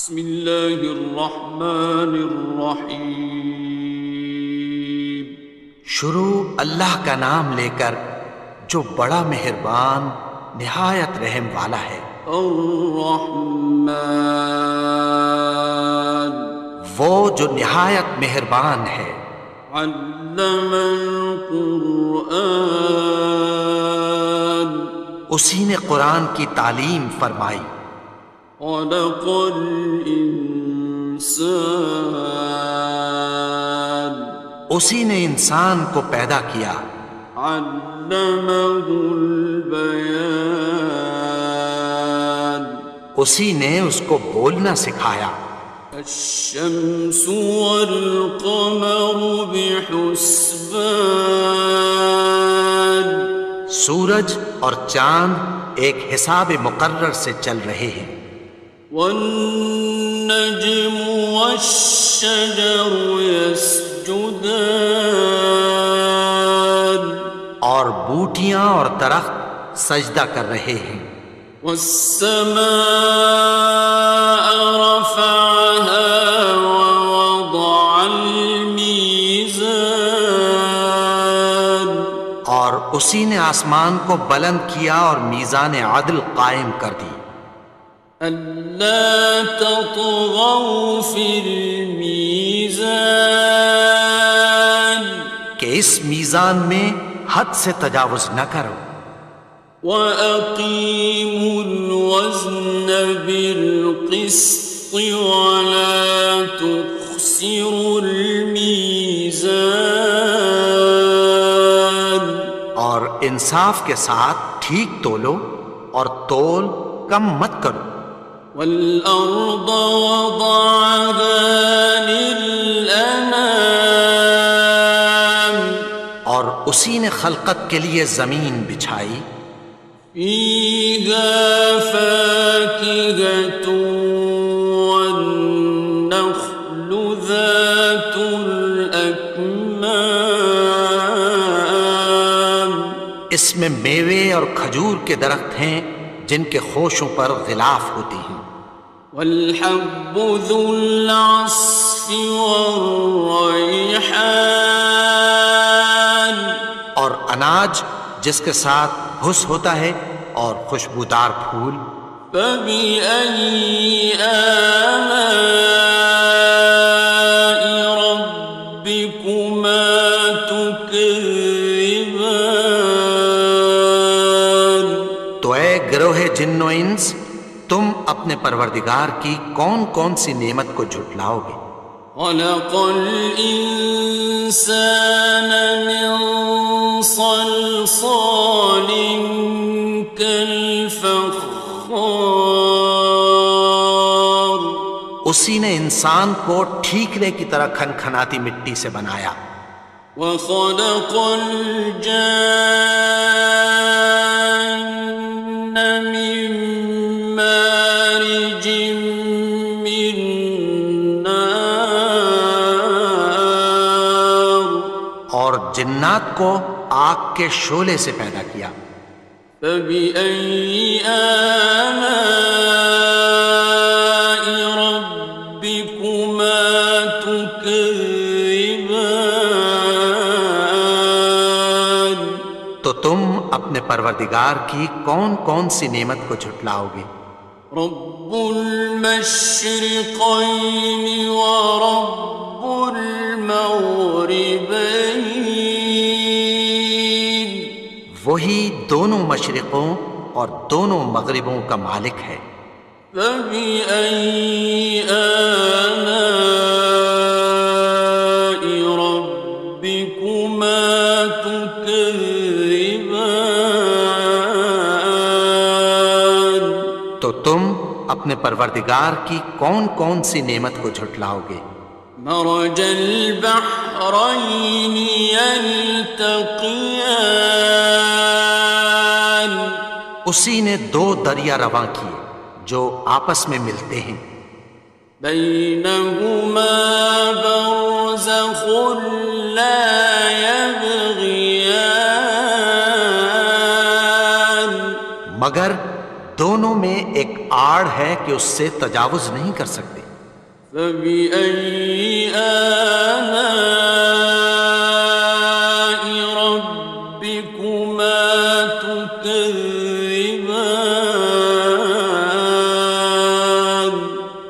بسم اللہ الرحمن الرحیم۔ شروع اللہ کا نام لے کر جو بڑا مہربان نہایت رحم والا ہے۔ الرحمن، وہ جو نہایت مہربان ہے۔ علم القرآن، اسی نے قرآن کی تعلیم فرمائی۔ خلق الانسان، اسی نے انسان کو پیدا کیا۔ علمہ البیان، اسی نے اس کو بولنا سکھایا۔ الشمس والقمر بحسبان، سورج اور چاند ایک حساب مقرر سے چل رہے ہیں۔ والنجم والشجر يسجدان، اور بوٹیاں اور درخت سجدہ کر رہے ہیں۔ والسماء رفعها ووضع الميزان، اور اسی نے آسمان کو بلند کیا اور میزان عدل قائم کر دی۔ أَلَّا تَطْغَوْا فِي الْمِيزَانِ، کہ اس میزان میں حد سے تجاوز نہ کرو۔ وَأَقِيمُوا الْوَزْنَ بِالْقِسْطِ وَلَا تُخْسِرُوا الْمِيزَانَ، اور انصاف کے ساتھ ٹھیک تولو اور تول کم مت کرو۔ وَالْأَرْضَ وَضَعَهَا لِلْأَنَامِ، اور اسی نے خلقت کے لیے زمین بچھائی۔ فِيهَا فَاكِهَةٌ وَالنَّخْلُ ذَاتُ الْأَكْمَامِ، اس میں میوے اور کھجور کے درخت ہیں جن کے خوشوں پر غلاف ہوتی ہیں۔ وَالْحَبُّ ذُو الْعَصْفِ وَالرَّيْحَانِ، اور اناج جس کے ساتھ گھس ہوتا ہے اور خوشبودار پھول۔ فَبِأَيِّ آلَاءِ رَبِّكُمَا تُكَذِّبَانِ، تو اے گروہ جن و انس، تم اپنے پروردگار کی کون کون سی نعمت کو جھٹلاؤ گے؟ خَلَقَ الْإِنسَانَ مِنْ صَلْصَالٍ كَالْفَخَّارِ، اسی نے انسان کو ٹھیکرے کی طرح کھنکھناتی مٹی سے بنایا۔ وَخَلَقَ الْجَانَّ مِن مَّارِجٍ مِّن نَّارٍ، اور جنات کو آگ کے شعلے سے پیدا کیا۔ فَبِأَيِّ آلَاءِ رَبِّكُمَا تُكَذِّبَانِ، تو تم اپنے پروردگار کی کون کون سی نعمت کو جھٹلاؤ گے؟ رب المشرقين ورب المغربين، وہی دونوں مشرقوں اور دونوں مغربوں کا مالک ہے۔ فَبِأَيِّ آلَاءِ رَبِّكُمَا تُكَذِّبَانِ، تو تم اپنے پروردگار کی کون کون سی نعمت کو جھٹلاؤ گے؟ مرج البحرين يلتقيان، اسی نے دو دریا رواں کیے جو آپس میں ملتے ہیں۔ بينهما برزخ لا يبغيان، مگر دونوں میں ایک آڑ ہے کہ اس سے تجاوز نہیں کر سکتے۔ فبأي آلاء ربكما تكذبان؟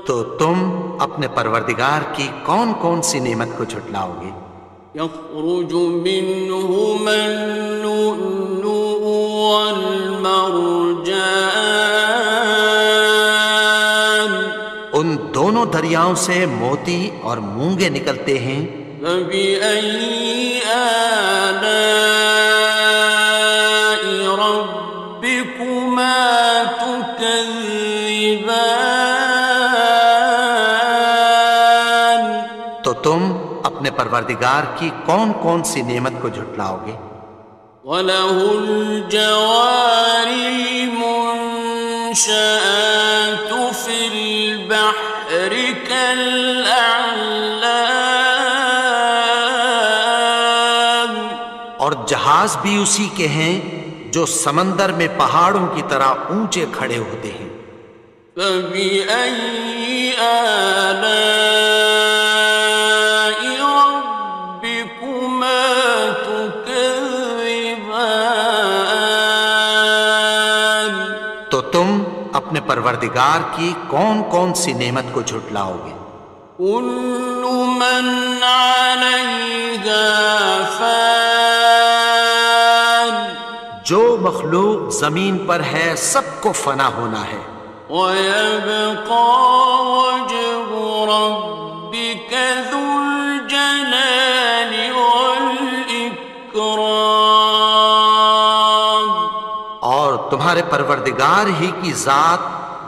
تو تم اپنے پروردگار کی کون کون سی نعمت کو جھٹلاؤ گے؟ يخرج منهما اللؤلؤ والمرجان ان دونوں دریاؤں سے موتی اور مونگے نکلتے ہیں۔ فبأي آلاء ربكما تكذبان؟ تو تم اپنے پروردگار کی کون کون سی نعمت کو جھٹلاؤ گے؟ وَلَهُ الْجَوَارِ الْمُنشَآتُ فِي الْبَحْرِ كَالْأَعْلَامِ، اور جہاز بھی اسی کے ہیں جو سمندر میں پہاڑوں کی طرح اونچے کھڑے ہوتے ہیں۔ فَبِأَيِّ آلَاءِ رَبِّكُمَا تُكَذِّبَانِ؟ تو تم اپنے پروردگار کی کون کون سی نعمت کو جھٹلاؤ گے؟ كُلُّ مَنْ عَلَيْهَا فَانٍ، جو مخلوق زمین پر ہے سب کو فنا ہونا ہے۔ وَيَبْقَى وَجْهُ رَبِّكَ ذُو الْجَلَالِ وَالْإِكْرَامِ، اور تمہارے پروردگار ہی کی ذات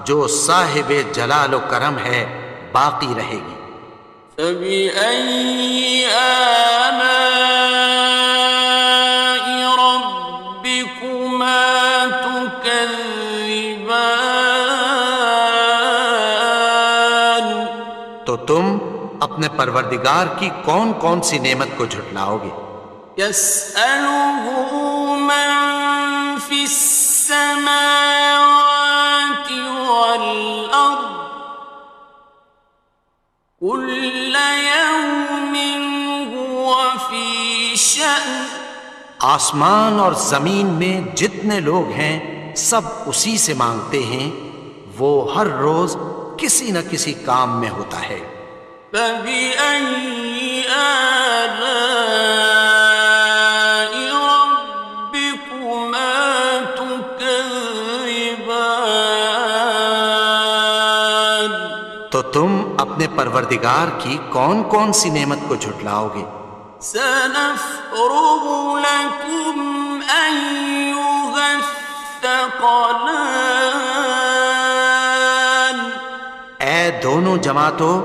جو صاحب جلال و کرم ہے باقی رہے گی۔ فَبِأَيِّ آلَاءِ رَبِّكُمَا تُكَذِّبَانِ؟ تو تم اپنے پروردگار کی کون کون سی نعمت کو جھٹلاؤ گے؟ يَسْأَلُهُ مَن فِي السَّمَاوَاتِ وَالْأَرْضِ كُلَّ يَوْمٍ هُوَ فِي شَأْنٍ، آسمان اور زمین میں جتنے لوگ ہیں سب اسی سے مانگتے ہیں، وہ ہر روز کسی نہ کسی کام میں ہوتا ہے۔ فَبِأَيِّ آلَاءِ رَبِّكُمَا تُكَذِّبَانِ؟ تو تم اپنے پروردگار کی کون کون سی نعمت کو جھٹلاؤ گے؟ سَنَفْرُغُ لَكُمْ أَيُّهَ الثَّقَلَانِ؟ اے دونوں جماعتوں،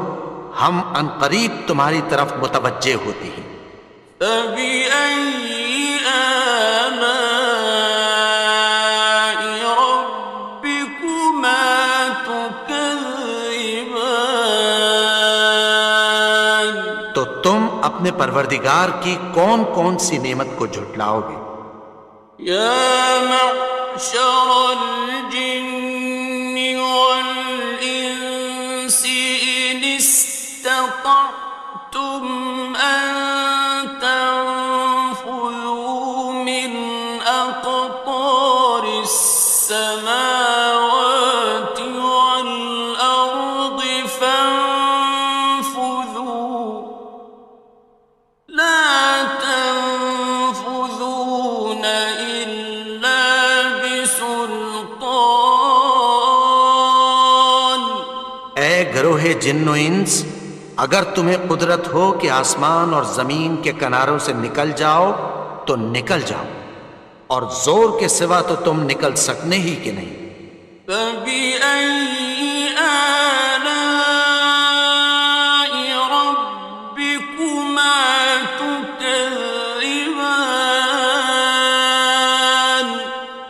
ہم عنقریب تمہاری طرف متوجہ ہوتے ہیں۔ فَبِأَيِّ آلَاءِ رَبِّكُمَا تُكَذِّبَانِ؟ تو تم اپنے پروردگار کی کون کون سی نعمت کو جھٹلاؤ گے؟ يَا مَعْشَرَ الْجِنِّ وَالْإِنسِ إِنِ اسْتَطَعْتُمْ أَن تَنفُذُوا مِنْ أَقْطَارِ السَّمَاوَاتِ وَالْأَرْضِ فَانفُذُوا، لَا تَنفُذُونَ إِلَّا بِسُلْطَانٍ۔ اے گروہ جن و انس، اگر تمہیں قدرت ہو کہ آسمان اور زمین کے کناروں سے نکل جاؤ تو نکل جاؤ، اور زور کے سوا تو تم نکل سکنے ہی کہ نہیں۔ فَبِأَيِّ آلَاءِ رَبِّكُمَا تُكَذِّبَانِ؟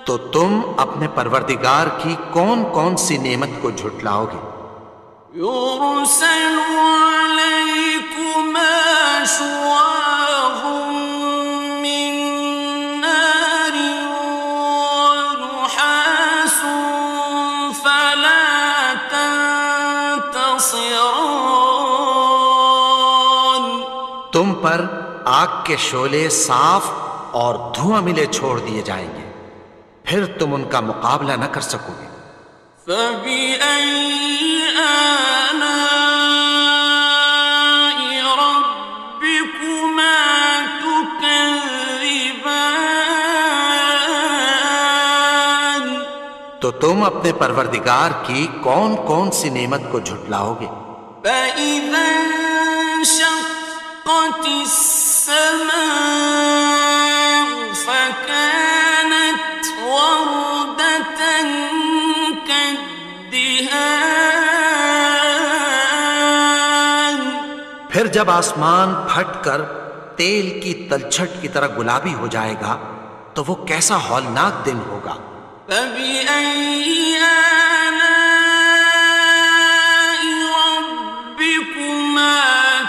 تو تم اپنے پروردگار کی کون کون سی نعمت کو جھٹلاؤ گے؟ يُرْسَلُ عَلَيْكُمَا شُوَاظٌ مِّن نَّارٍ وَنُحَاسٌ ينتصران تم پر آگ کے شعلے صاف اور دھواں ملے چھوڑ دیے جائیں گے، پھر تم ان کا مقابلہ نہ کر سکو گے۔ فبأي آلاء ربكما تكذبان تو تم اپنے پروردگار کی کون کون سی نعمت کو جھٹلاؤ گے؟ فإذا انشقت السماء فكانت وردة كالدهان پھر جب آسمان پھٹ کر تیل کی تلچھٹ کی طرح گلابی ہو جائے گا تو وہ کیسا ہولناک دن ہوگا۔ فبأي آلاء ربكما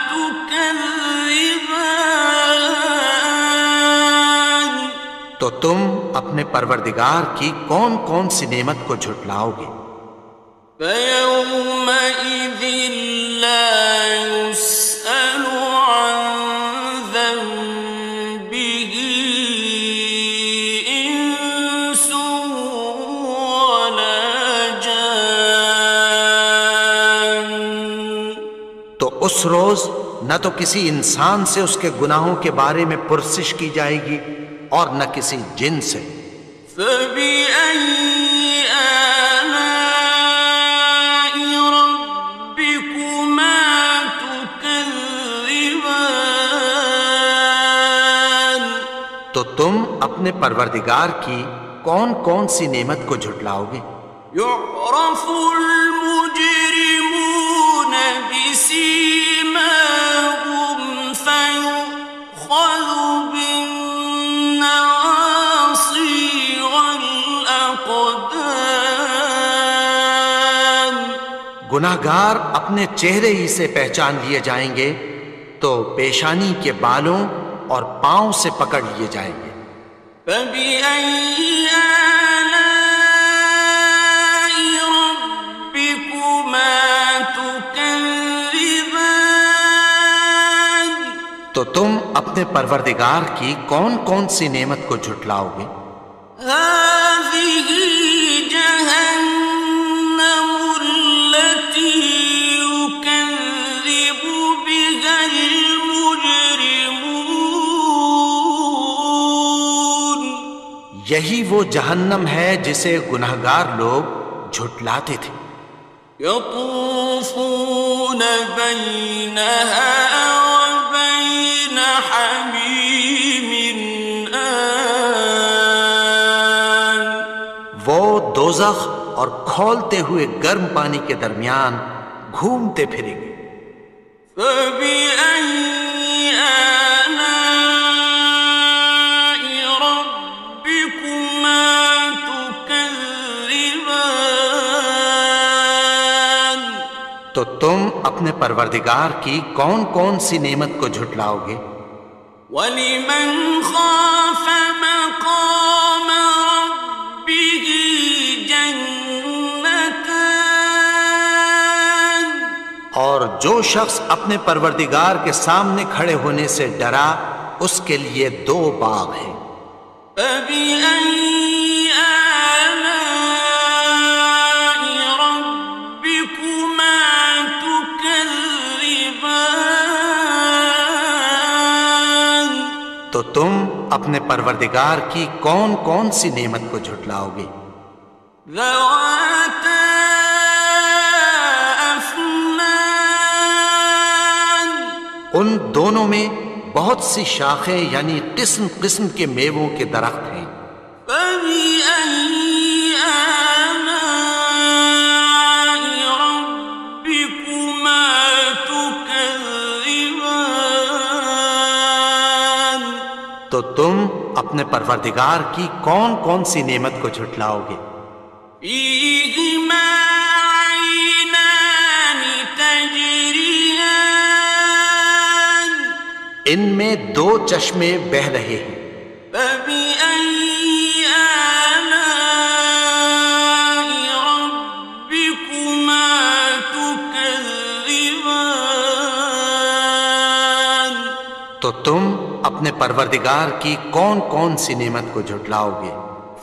تكذبان تو تم اپنے پروردگار کی کون کون سی نعمت کو جھٹلاؤ گے؟ فيومئذ لا يسأل عن ذنبه إنس ولا جان تو اس روز نہ تو کسی انسان سے اس کے گناہوں کے بارے میں پرسش کی جائے گی اور نہ کسی جن سے۔ فبأي آلاء ربكما تكذبان تو تم اپنے پروردگار کی کون کون سی نعمت کو جھٹلاؤ گے؟ يعرف المجرمون بسيماهم فيؤخذ بالنواصي والأقدام گناہگار اپنے چہرے ہی سے پہچان لیے جائیں گے تو پیشانی کے بالوں اور پاؤں سے پکڑ لیے جائیں گے۔ فبأي آلاء ربكما تكذبان تو تم اپنے پروردگار کی کون کون سی نعمت کو جھٹلاؤ گے؟ هذه جهنم التي يكذب بها المجرمون یہی وہ جہنم ہے جسے گناہگار لوگ جھٹلاتے تھے۔ يطوفون بينها وبين حميم آن وہ دوزخ اور کھولتے ہوئے گرم پانی کے درمیان گھومتے پھریں گے۔ فبأي آلاء ربكما تكذبان تو تم اپنے پروردگار کی کون کون سی نعمت کو جھٹلاؤ گے؟ ولمن خاف مقام ربه جنتان اور جو شخص اپنے پروردگار کے سامنے کھڑے ہونے سے ڈرا اس کے لیے دو باغ ہیں۔ فبأي آلاء ربكما تكذبان تو تم اپنے پروردگار کی کون کون سی نعمت کو جھٹلاؤ گے؟ ذواتا أفنان ان دونوں میں بہت سی شاخیں یعنی قسم قسم کے میووں کے درخت ہیں۔ فبأي آلاء ربكما تكذبان تو تم اپنے پروردگار کی کون کون سی نعمت کو جھٹلاؤ گے؟ فيهما عينان تجريان ان میں دو چشمے بہہ رہے ہیں۔ فبأي آلاء ربكما تكذبان تم اپنے پروردگار کی کون کون سی نعمت کو جھٹلاؤ گے؟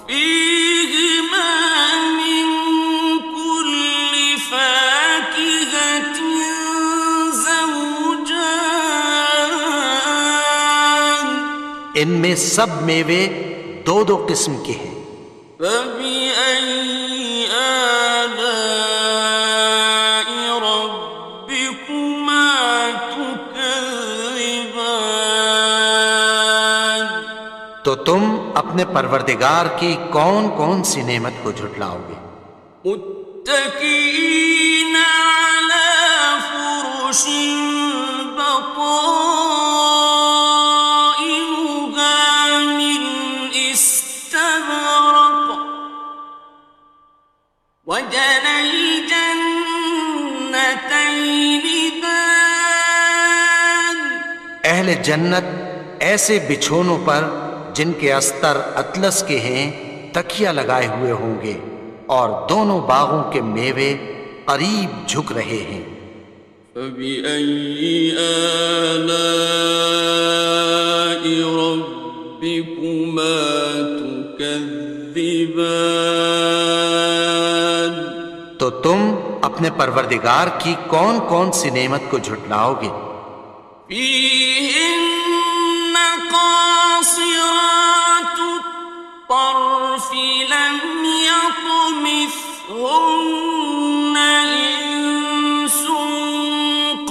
فيهما من كل فاكهة زوجان ان میں سب میوے دو دو قسم کے ہیں۔ فبأي آلاء ربكما تكذبان تو تم اپنے پروردگار کی کون کون سی نعمت کو جھٹلاؤ گے؟ متكئين على فرش بطائنها من استبرق وجنى الجنتين دان اہل جنت ایسے بچھونوں پر جن کے استر اطلس کے ہیں تکیہ لگائے ہوئے ہوں گے، اور دونوں باغوں کے میوے قریب جھک رہے ہیں۔ فبأي آلاء ربكما تكذبان تو تم اپنے پروردگار کی کون کون سی نعمت کو جھٹلاؤ گے؟ فيهن قاصرات الطرف لم يطمثهن إنس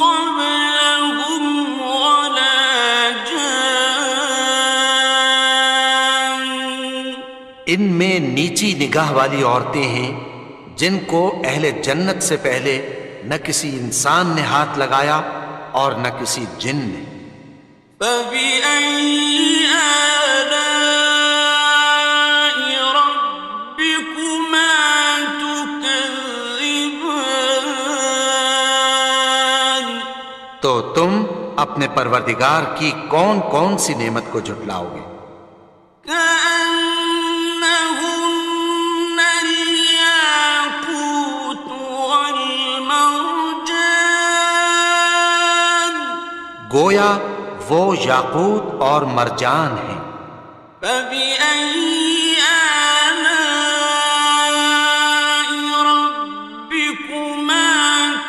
قبلهم ولا جان ان میں نیچی نگاہ والی عورتیں ہیں جن کو اہل جنت سے پہلے نہ کسی انسان نے ہاتھ لگایا اور نہ کسی جن نے۔ فبأي آلاء ربكما تكذبان تو تم اپنے پروردگار کی کون کون سی نعمت کو جھٹلاؤ گے؟ كأنهن الياقوت والمرجان گویا وہ یاقوت اور مرجان ہیں۔ فبأي آلاء ربكما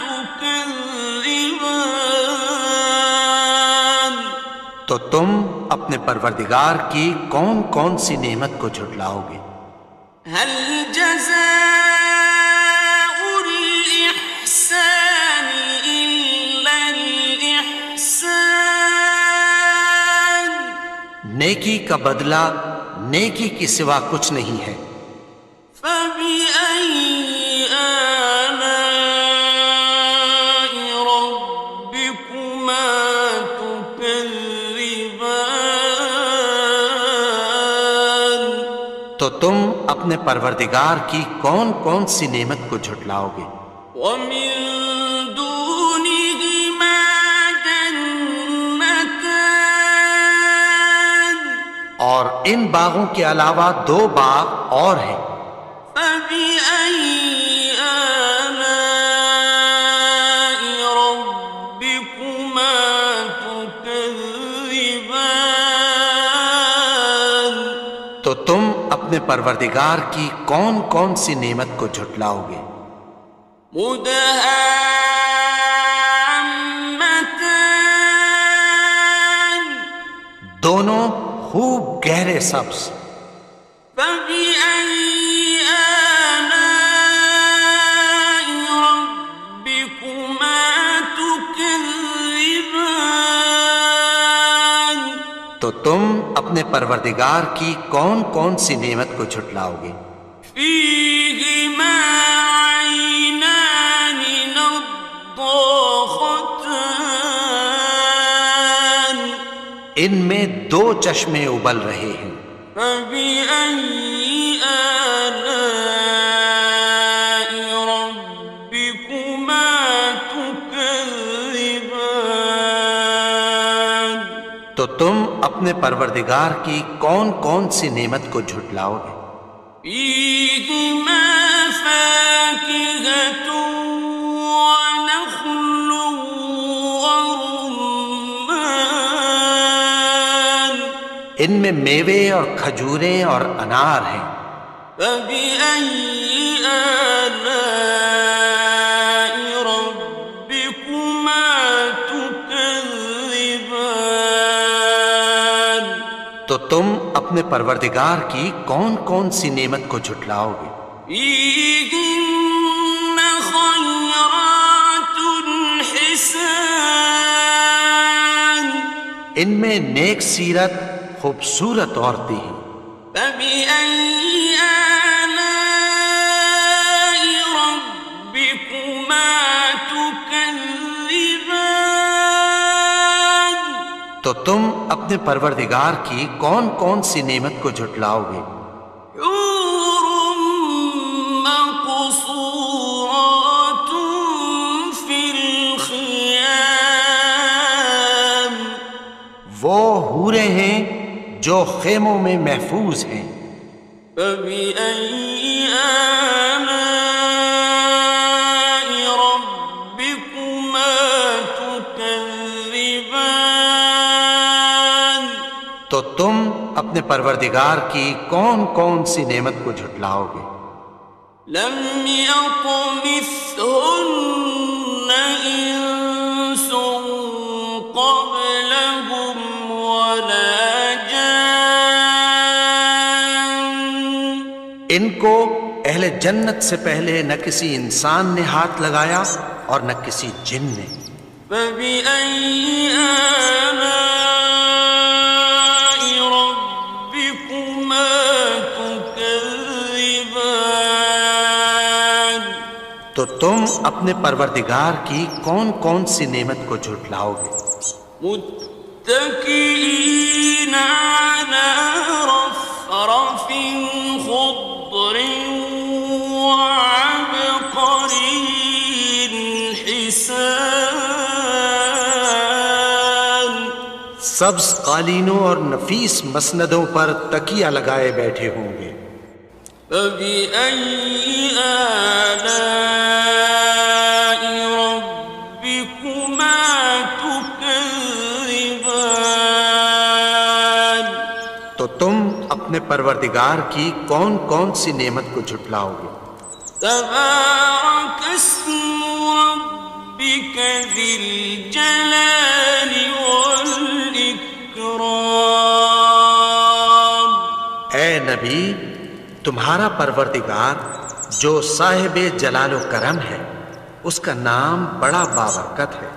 تكذبان تو تم اپنے پروردگار کی کون کون سی نعمت کو جھٹلاؤ گے؟ هل جزاء الإحسان إلا الإحسان نیکی کا بدلہ نیکی کی سوا کچھ نہیں ہے۔ فبأي آلاء ربكما تكذبان تو تم اپنے پروردگار کی کون کون سی نعمت کو جھٹلاؤ گے؟ ومن دونهما جنتان اور ان باغوں کے علاوہ دو باغ اور ہیں۔ فبأي آلاء ربكما تكذبان تو تم اپنے پروردگار کی کون کون سی نعمت کو جھٹلاؤ گے؟ مدهامتان دونوں خوب گہرے سبز۔ فبأي آلاء ربكما تكذبان تو تم اپنے پروردگار کی کون کون سی نعمت کو جھٹلاؤ گے؟ فيهما عينان نضاختان ان میں دو چشمے ابل رہے ہیں۔ فبأي آلاء ربكما تكذبان تو تم اپنے پروردگار کی کون کون سی نعمت کو جھٹلاؤ گے؟ فيهما فاكهة ونخل ورمان ان میں میوے اور کھجوریں اور انار ہیں۔ فبأي آلاء ربكما تكذبان؟ تو تم اپنے پروردگار کی کون کون سی نعمت کو جھٹلاؤ گے؟ فيهن خيرات حسان، ان میں نیک سیرت خوبصورت عورتیں ہیں۔ فبأي آلاء ربكما تكذبان؟ تو تم اپنے پروردگار کی کون کون سی نعمت کو جھٹلاؤ گے؟ حور مقصورات في الخيام، وہ حوریں ہیں جو خیموں میں محفوظ ہیں۔ فبأي آلاء ربكما تكذبان؟ تو تم اپنے پروردگار کی کون کون سی نعمت کو جھٹلاؤ گے؟ لم يطمثهن إنس قبلهم ولا جان، ان کو اہل جنت سے پہلے نہ کسی انسان نے ہاتھ لگایا اور نہ کسی جن نے۔ فبأي آلاء ربكما تكذبان؟ تو تم اپنے پروردگار کی کون کون سی نعمت کو جھٹلاؤ گے؟ متكئين على رفرف خضر وعبقري حسان، سبز قالینوں اور نفیس مسندوں پر تکیہ لگائے بیٹھے ہوں گے۔ فبأي آلاء ربكما تكذبان؟ تو تم اپنے پروردگار کی کون کون سی نعمت کو جھٹلاؤ گے؟ تبارك اسم ربك ذي الجلال والإكرام۔ اے نبی، تمہارا پروردگار جو صاحب جلال و کرم ہے، اس کا نام بڑا بابرکت ہے۔